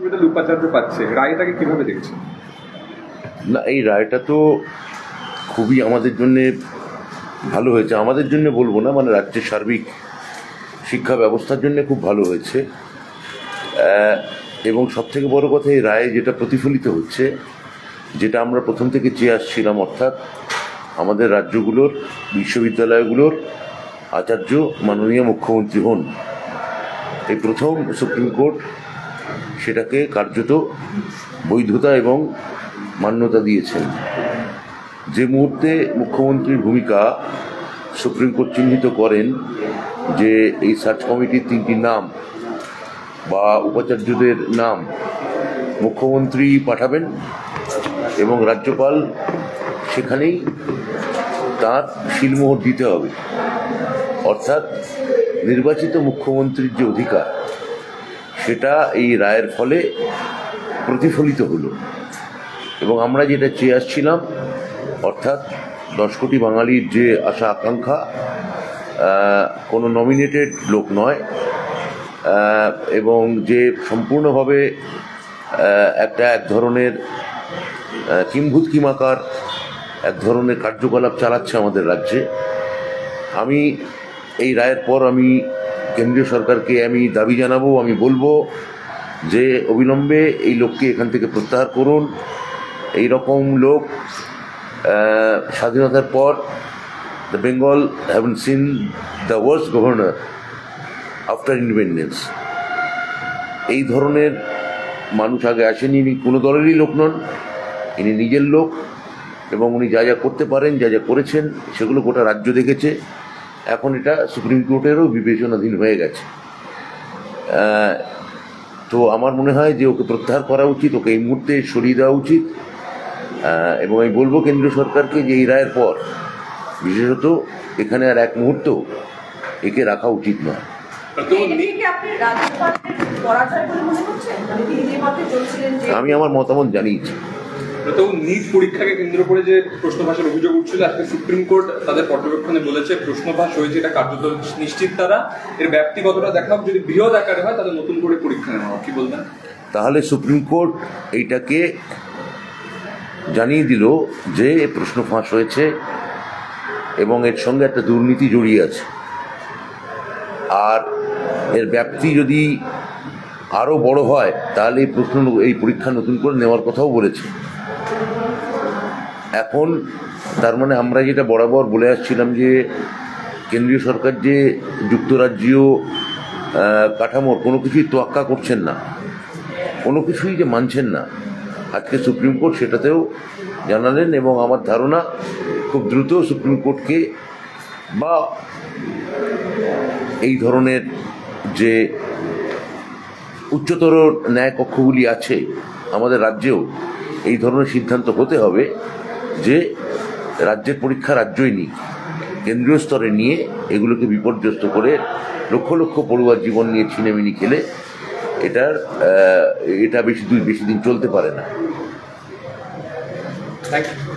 বিশ্ববিদ্যালয় উপাচার্য পাচ্ছে, রায়টাকে কিভাবে দেখছেন? না, এই রায়টা তো খুবই আমাদের জন্যে ভালো হয়েছে। আমাদের জন্য বলবো না, মানে রাজ্যের সার্বিক শিক্ষা ব্যবস্থার জন্য খুব ভালো হয়েছে। এবং সবথেকে বড় কথা, এই রায়ে যেটা প্রতিফলিত হচ্ছে, যেটা আমরা প্রথম থেকে চেয়ে আসছিলাম, অর্থাৎ আমাদের রাজ্যগুলোর বিশ্ববিদ্যালয়গুলোর আচার্য মাননীয় মুখ্যমন্ত্রী হন। এই প্রথম সুপ্রিম কোর্ট সেটাকে কার্যত বৈধতা এবং মান্যতা দিয়েছেন। যে মুহূর্তে মুখ্যমন্ত্রীর ভূমিকা সুপ্রিম কোর্ট চিহ্নিত করেন যে এই সার্চ কমিটির 3টি নাম বা উপাচার্যদের নাম মুখ্যমন্ত্রী পাঠাবেন এবং রাজ্যপাল সেখানেই তার শিলমোহর দিতে হবে, অর্থাৎ নির্বাচিত মুখ্যমন্ত্রীর যে অধিকার সেটা এই রায়ের ফলে প্রতিফলিত হলো। এবং আমরা যেটা চেয়ে আসছিলাম, অর্থাৎ 10 কোটি বাঙালির যে আশা আকাঙ্ক্ষা, কোনো নমিনেটেড লোক নয়, এবং যে সম্পূর্ণভাবে এক ধরনের কিম্ভূত কিমাকার এক ধরনের কার্যকলাপ চালাচ্ছে আমাদের রাজ্যে। আমি এই রায়ের পর আমি কেন্দ্রীয় সরকারকে আমি দাবি জানাবো, আমি বলবো যে অবিলম্বে এই লোককে এখান থেকে প্রত্যাহার করুন। এই রকম লোক স্বাধীনতার পর the Bengal haven't seen the worst governor after independence. এই ধরনের মানুষ আগে আসেনি। ইনি কোনো দলেরই লোক নন, ইনি নিজের লোক, এবং উনি যা যা করতে পারেন, যা যা করেছেন, সেগুলো গোটা রাজ্য দেখেছে। এখন এটা সুপ্রিম কোর্টেরও বিবেচনাধীন হয়ে গেছে। তো আমার মনে হয় যে ওকে প্রত্যাহার করা উচিত, ওকে এই মুহূর্তে সরিয়ে দেওয়া উচিত। এবং আমি বলবো কেন্দ্রীয় সরকারকে যে এই রায়ের পর বিশেষত এখানে আর এক মুহূর্ত একে রাখা উচিত নয়। আমি আমার মতামত জানিয়েছি। নিট পরীক্ষাকে কেন্দ্র করে যে প্রশ্নভাসের অভিযোগ উঠছিল, আজকে সুপ্রিম কোর্ট তাদের পর্যবেক্ষণে বলেছে প্রশ্নভাস হয়েছে, এটা কার্যত নিশ্চিত। তারা এর ব্যাপ্তি কতটা দেখা, যদি বৃহৎ আকারে হয় তাহলে নতুন করে পরীক্ষা নেওয়া, কি বলবেন? তাহলে সুপ্রিম কোর্ট এইটাকে জানিয়ে দিল যে প্রশ্ন ফাঁস হয়েছে এবং এর সঙ্গে একটা দুর্নীতি জড়িয়ে আছে। আর এর ব্যাপ্তি যদি আরও বড় হয় তাহলে এই পরীক্ষা নতুন করে নেওয়ার কথাও বলেছে। এখন তার মানে আমরা যেটা বরাবর বলে আসছিলাম যে কেন্দ্রীয় সরকার যে যুক্তরাজ্যীয় কাঠামোর কোনো কিছুই তোয়াক্কা করছেন না, কোনো কিছুই যে মানছেন না, আজকে সুপ্রিম কোর্ট সেটাতেও জানালেন। এবং আমার ধারণা খুব দ্রুত সুপ্রিম কোর্টকে বা এই ধরনের যে উচ্চতর ন্যায় কক্ষগুলি আছে আমাদের রাজ্যেও এই ধরনের সিদ্ধান্ত হতে হবে যে রাজ্যের পরীক্ষা রাজ্যই নিক, কেন্দ্রীয় স্তরে নিয়ে এগুলোকে বিপর্যস্ত করে লক্ষ লক্ষ পড়ুয়ার জীবন নিয়ে ছিনেমিনি খেলে এটা বেশি দিন চলতে পারে না। Thank you.